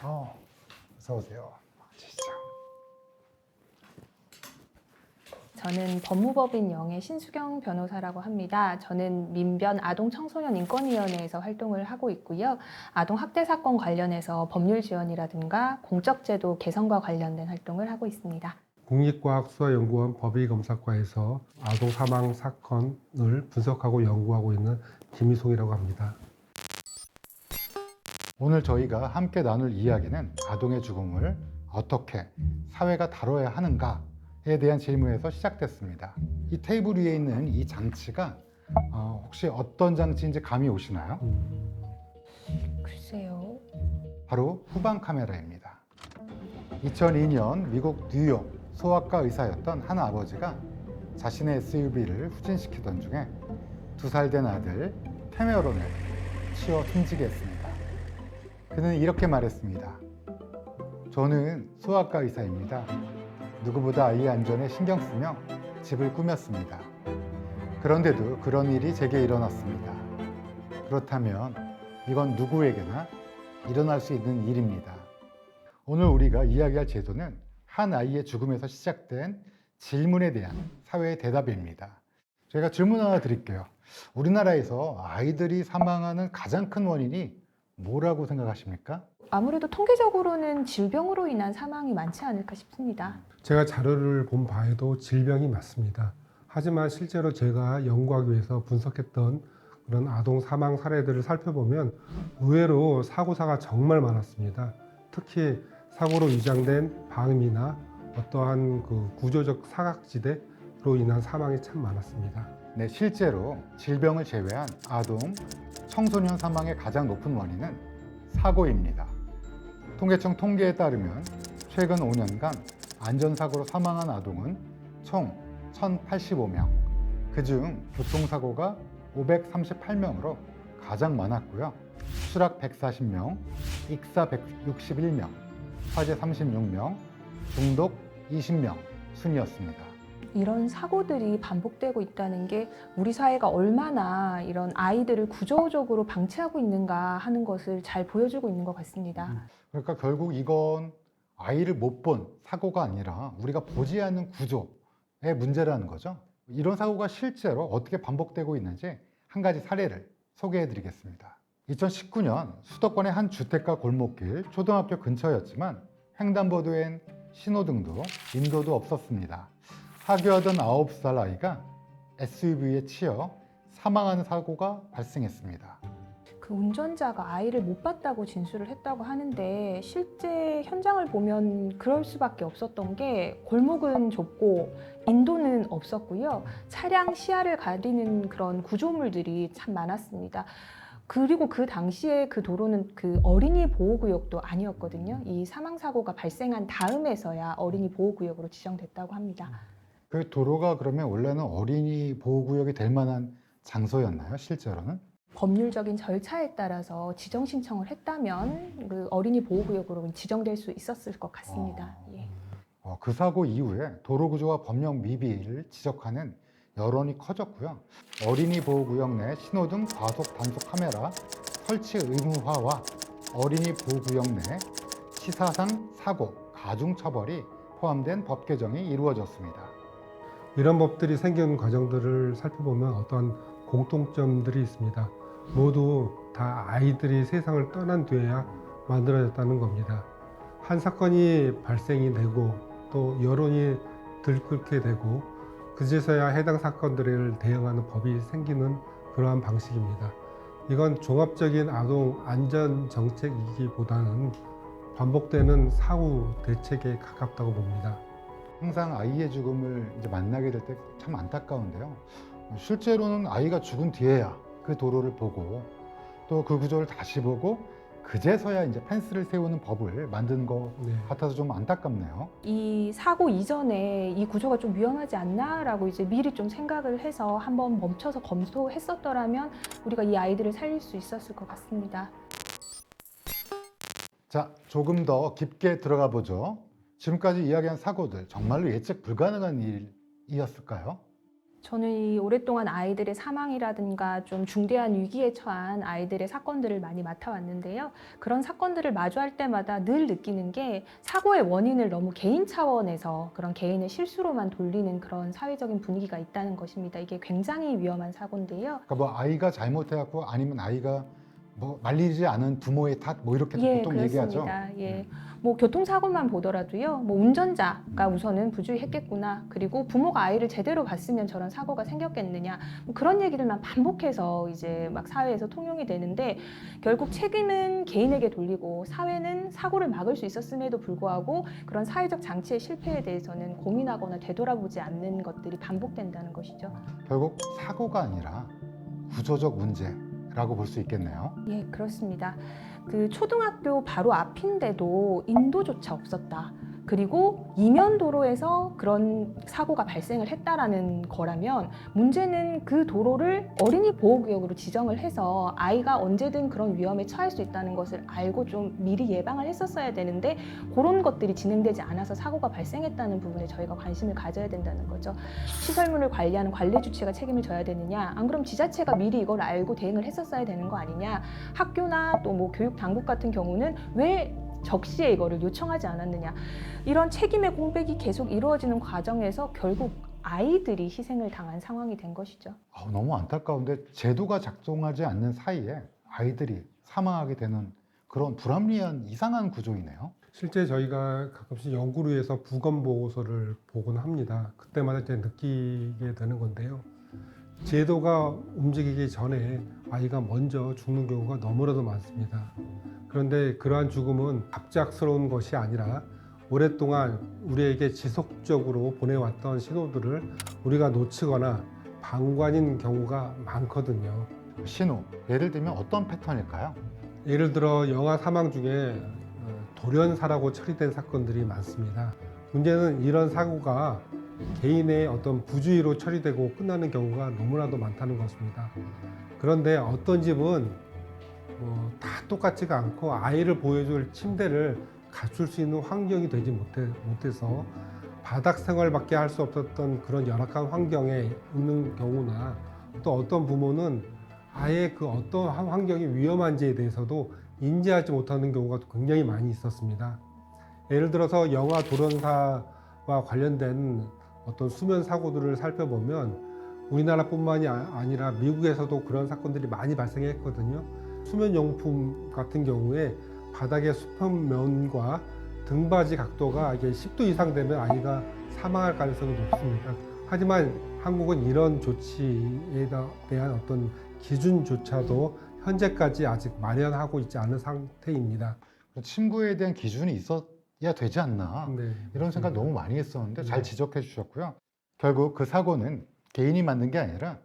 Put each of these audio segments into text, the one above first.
어서 오세요. 앉으시죠. 저는 법무법인 영의 신수경 변호사라고 합니다. 저는 민변 아동청소년인권위원회에서 활동을 하고 있고요. 아동학대 사건 관련해서 법률 지원이라든가 공적제도 개선과 관련된 활동을 하고 있습니다. 국립과학수사연구원 법의검사과에서 아동 사망 사건을 분석하고 연구하고 있는 김희송이라고 합니다. 오늘 저희가 함께 나눌 이야기는 아동의 죽음을 어떻게 사회가 다뤄야 하는가에 대한 질문에서 시작됐습니다. 이 테이블 위에 있는 이 장치가 혹시 어떤 장치인지 감이 오시나요? 글쎄요. 바로 후방 카메라입니다. 2002년 미국 뉴욕 소아과 의사였던 한 아버지가 자신의 SUV를 후진시키던 중에 2살 된 아들 테메론을 치어 숨지게 했습니다. 그는 이렇게 말했습니다. 저는 소아과 의사입니다. 누구보다 아이의 안전에 신경 쓰며 집을 꾸몄습니다. 그런데도 그런 일이 제게 일어났습니다. 그렇다면 이건 누구에게나 일어날 수 있는 일입니다. 오늘 우리가 이야기할 제도는 한 아이의 죽음에서 시작된 질문에 대한 사회의 대답입니다. 제가 질문 하나 드릴게요. 우리나라에서 아이들이 사망하는 가장 큰 원인이 뭐라고 생각하십니까? 아무래도 통계적으로는 질병으로 인한 사망이 많지 않을까 싶습니다. 제가 자료를 본 바에도 질병이 맞습니다. 하지만 실제로 제가 연구하기 위해서 분석했던 그런 아동 사망 사례들을 살펴보면 의외로 사고사가 정말 많았습니다. 특히 사고로 위장된 방임이나 어떠한 그 구조적 사각지대로 인한 사망이 참 많았습니다. 네, 실제로 질병을 제외한 아동, 청소년 사망의 가장 높은 원인은 사고입니다. 통계청 통계에 따르면 최근 5년간 안전사고로 사망한 아동은 총 1,085명, 그중 교통사고가 538명으로 가장 많았고요. 추락 140명, 익사 161명, 화재 36명, 중독 20명 순이었습니다. 이런 사고들이 반복되고 있다는 게 우리 사회가 얼마나 이런 아이들을 구조적으로 방치하고 있는가 하는 것을 잘 보여주고 있는 것 같습니다. 그러니까 결국 이건 아이를 못 본 사고가 아니라 우리가 보지 않는 구조의 문제라는 거죠. 이런 사고가 실제로 어떻게 반복되고 있는지 한 가지 사례를 소개해 드리겠습니다. 2019년 수도권의 한 주택가 골목길 초등학교 근처였지만 횡단보도엔 신호등도 인도도 없었습니다. 하교하던 9살 아이가 SUV에 치여 사망하는 사고가 발생했습니다. 그 운전자가 아이를 못 봤다고 진술을 했다고 하는데 실제 현장을 보면 그럴 수밖에 없었던 게 골목은 좁고 인도는 없었고요. 차량 시야를 가리는 그런 구조물들이 참 많았습니다. 그리고 그 당시에 그 도로는 그 어린이 보호구역도 아니었거든요. 이 사망사고가 발생한 다음에서야 어린이 보호구역으로 지정됐다고 합니다. 그 도로가 그러면 원래는 어린이 보호구역이 될 만한 장소였나요, 실제로는? 법률적인 절차에 따라서 지정 신청을 했다면 그 어린이 보호구역으로 지정될 수 있었을 것 같습니다. 예. 그 사고 이후에 도로 구조와 법령 미비를 지적하는 여론이 커졌고요. 어린이 보호구역 내 신호등 과속 단속 카메라 설치 의무화와 어린이 보호구역 내 시사상 사고 가중 처벌이 포함된 법 개정이 이루어졌습니다. 이런 법들이 생긴 과정들을 살펴보면 어떠한 공통점들이 있습니다. 모두 다 아이들이 세상을 떠난 뒤에야 만들어졌다는 겁니다. 한 사건이 발생이 되고 또 여론이 들끓게 되고 그제서야 해당 사건들을 대응하는 법이 생기는 그러한 방식입니다. 이건 종합적인 아동 안전 정책이기보다는 반복되는 사후 대책에 가깝다고 봅니다. 항상 아이의 죽음을 이제 만나게 될 때 참 안타까운데요. 실제로는 아이가 죽은 뒤에야 그 도로를 보고 또 그 구조를 다시 보고 그제서야 이제 펜스를 세우는 법을 만든 것 네. 같아서 좀 안타깝네요. 이 사고 이전에 이 구조가 좀 위험하지 않나라고 이제 미리 좀 생각을 해서 한번 멈춰서 검토했었더라면 우리가 이 아이들을 살릴 수 있었을 것 같습니다. 자, 조금 더 깊게 들어가 보죠. 지금까지 이야기한 사고들 정말로 예측 불가능한 일이었을까요? 저는 이 오랫동안 아이들의 사망이라든가 좀 중대한 위기에 처한 아이들의 사건들을 많이 맡아왔는데요. 그런 사건들을 마주할 때마다 늘 느끼는 게 사고의 원인을 너무 개인 차원에서 그런 개인의 실수로만 돌리는 그런 사회적인 분위기가 있다는 것입니다. 이게 굉장히 위험한 사고인데요. 그러니까 뭐 아이가 잘못해갖고 아니면 아이가 뭐 말리지 않은 부모의 탓 뭐 이렇게 보통 얘기하죠. 그렇습니다. 예. 뭐 교통사고만 보더라도요. 뭐 운전자가 우선은 부주의했겠구나. 그리고 부모가 아이를 제대로 봤으면 저런 사고가 생겼겠느냐. 뭐 그런 얘기들만 반복해서 이제 막 사회에서 통용이 되는데 결국 책임은 개인에게 돌리고 사회는 사고를 막을 수 있었음에도 불구하고 그런 사회적 장치의 실패에 대해서는 고민하거나 되돌아보지 않는 것들이 반복된다는 것이죠. 결국 사고가 아니라 구조적 문제라고 볼 수 있겠네요. 예, 그렇습니다. 그 초등학교 바로 앞인데도 인도조차 없었다. 그리고 이면 도로에서 그런 사고가 발생을 했다라는 거라면 문제는 그 도로를 어린이 보호구역으로 지정을 해서 아이가 언제든 그런 위험에 처할 수 있다는 것을 알고 좀 미리 예방을 했었어야 되는데 그런 것들이 진행되지 않아서 사고가 발생했다는 부분에 저희가 관심을 가져야 된다는 거죠. 시설물을 관리하는 관리 주체가 책임을 져야 되느냐? 안 그럼 지자체가 미리 이걸 알고 대응을 했었어야 되는 거 아니냐? 학교나 또 뭐 교육 당국 같은 경우는 왜 적시에 이거를 요청하지 않았느냐. 이런 책임의 공백이 계속 이루어지는 과정에서 결국 아이들이 희생을 당한 상황이 된 것이죠. 너무 안타까운데 제도가 작동하지 않는 사이에 아이들이 사망하게 되는 그런 불합리한 이상한 구조이네요. 실제 저희가 가끔씩 연구를 위해서 부검 보고서를 보곤 합니다. 그때마다 이제 느끼게 되는 건데요. 제도가 움직이기 전에 아이가 먼저 죽는 경우가 너무나도 많습니다. 그런데 그러한 죽음은 갑작스러운 것이 아니라 오랫동안 우리에게 지속적으로 보내왔던 신호들을 우리가 놓치거나 방관인 경우가 많거든요. 신호, 예를 들면 어떤 패턴일까요? 예를 들어 영아 사망 중에 돌연사라고 처리된 사건들이 많습니다. 문제는 이런 사고가 개인의 어떤 부주의로 처리되고 끝나는 경우가 너무나도 많다는 것입니다. 그런데 어떤 집은 다 똑같지가 않고 아이를 보여줄 침대를 갖출 수 있는 환경이 되지 못해서 바닥 생활밖에 할 수 없었던 그런 열악한 환경에 있는 경우나 또 어떤 부모는 아예 그 어떤 환경이 위험한지에 대해서도 인지하지 못하는 경우가 굉장히 많이 있었습니다. 예를 들어서 영아 돌연사와 관련된 어떤 수면 사고들을 살펴보면 우리나라뿐만이 아니라 미국에서도 그런 사건들이 많이 발생했거든요. 수면용품 같은 경우에 바닥의 수평면과 등받이 각도가 이게 10도 이상 되면 아이가 사망할 가능성이 높습니다. 하지만 한국은 이런 조치에 대한 어떤 기준조차도 현재까지 아직 마련하고 있지 않은 상태입니다. 친구에 대한 기준이 있어야 되지 않나 네, 이런 생각 너무 많이 했었는데 잘 네. 지적해 주셨고요. 결국 그 사고는 개인이 만든 게 아니라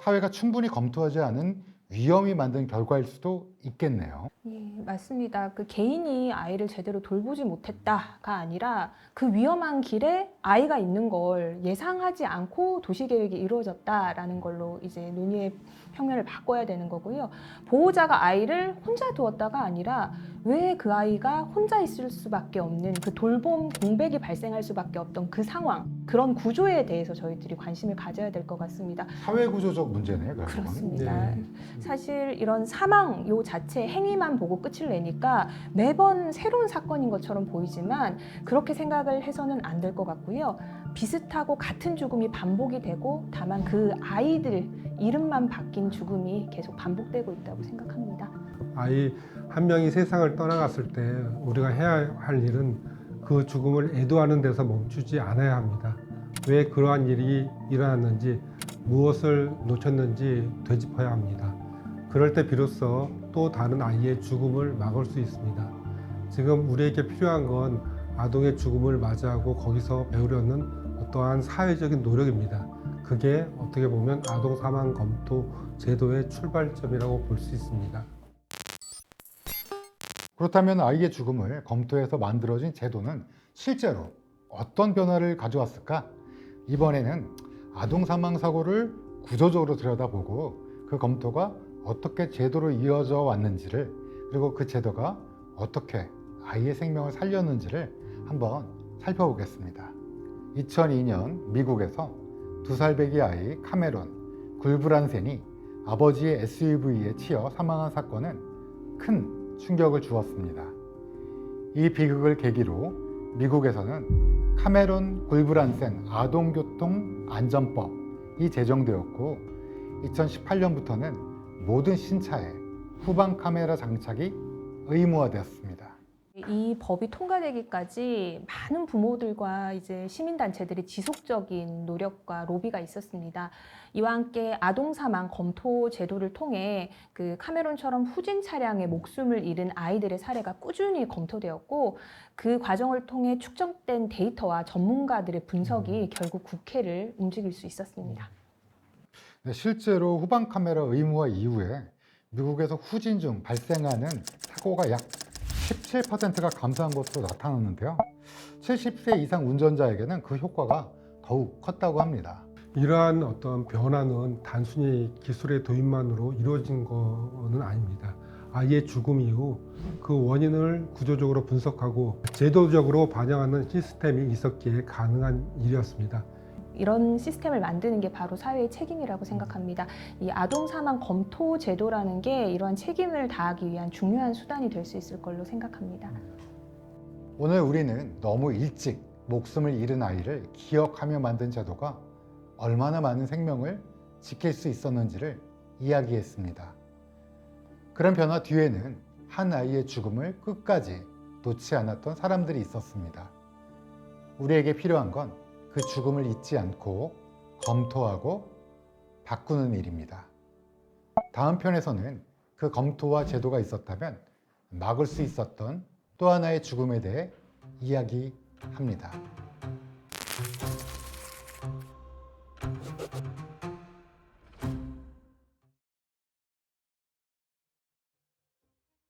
사회가 충분히 검토하지 않은 위험이 만든 결과일 수도 있겠네요. 예, 맞습니다. 그 개인이 아이를 제대로 돌보지 못했다가 아니라 그 위험한 길에 아이가 있는 걸 예상하지 않고 도시계획이 이루어졌다라는 걸로 이제 논의의 평면을 바꿔야 되는 거고요. 보호자가 아이를 혼자 두었다가 아니라 왜 그 아이가 혼자 있을 수밖에 없는 그 돌봄 공백이 발생할 수밖에 없던 그 상황, 그런 구조에 대해서 저희들이 관심을 가져야 될 것 같습니다. 사회구조적 문제네요. 결국은. 그렇습니다. 네. 사실 이런 사망 요 자체 행위만 보고 끝을 내니까 매번 새로운 사건인 것처럼 보이지만 그렇게 생각을 해서는 안 될 것 같고요. 비슷하고 같은 죽음이 반복이 되고 다만 그 아이들 이름만 바뀐 죽음이 계속 반복되고 있다고 생각합니다. 아이 한 명이 세상을 떠나갔을 때 우리가 해야 할 일은 그 죽음을 애도하는 데서 멈추지 않아야 합니다. 왜 그러한 일이 일어났는지, 무엇을 놓쳤는지 되짚어야 합니다. 그럴 때 비로소 또 다른 아이의 죽음을 막을 수 있습니다. 지금 우리에게 필요한 건 아동의 죽음을 맞이하고 거기서 배우려는 어떠한 사회적인 노력입니다. 그게 어떻게 보면 아동 사망 검토 제도의 출발점이라고 볼 수 있습니다. 그렇다면 아이의 죽음을 검토해서 만들어진 제도는 실제로 어떤 변화를 가져왔을까? 이번에는 아동 사망 사고를 구조적으로 들여다보고 그 검토가 어떻게 제도로 이어져 왔는지를, 그리고 그 제도가 어떻게 아이의 생명을 살렸는지를 한번 살펴보겠습니다. 2002년 미국에서 2살배기 아이 카메론 굴브란센이 아버지의 SUV에 치여 사망한 사건은 큰 충격을 주었습니다. 이 비극을 계기로 미국에서는 카메론 굴브란센 아동교통안전법이 제정되었고 2018년부터는 모든 신차에 후방 카메라 장착이 의무화되었습니다. 이 법이 통과되기까지 많은 부모들과 이제 시민단체들이 지속적인 노력과 로비가 있었습니다. 이와 함께 아동 사망 검토 제도를 통해 그 카메론처럼 후진 차량에 목숨을 잃은 아이들의 사례가 꾸준히 검토되었고 그 과정을 통해 축적된 데이터와 전문가들의 분석이 결국 국회를 움직일 수 있었습니다. 네, 실제로 후방 카메라 의무화 이후에 미국에서 후진 중 발생하는 사고가 약 17%가 감소한 것으로 나타났는데요. 70세 이상 운전자에게는 그 효과가 더욱 컸다고 합니다. 이러한 어떤 변화는 단순히 기술의 도입만으로 이루어진 것은 아닙니다. 아이의 죽음 이후 그 원인을 구조적으로 분석하고 제도적으로 반영하는 시스템이 있었기에 가능한 일이었습니다. 이런 시스템을 만드는 게 바로 사회의 책임이라고 생각합니다. 이 아동 사망 검토 제도라는 게 이러한 책임을 다하기 위한 중요한 수단이 될 수 있을 걸로 생각합니다. 오늘 우리는 너무 일찍 목숨을 잃은 아이를 기억하며 만든 제도가 얼마나 많은 생명을 지킬 수 있었는지를 이야기했습니다. 그런 변화 뒤에는 한 아이의 죽음을 끝까지 놓지 않았던 사람들이 있었습니다. 우리에게 필요한 건 그 죽음을 잊지 않고 검토하고 바꾸는 일입니다. 다음 편에서는 그 검토와 제도가 있었다면 막을 수 있었던 또 하나의 죽음에 대해 이야기합니다.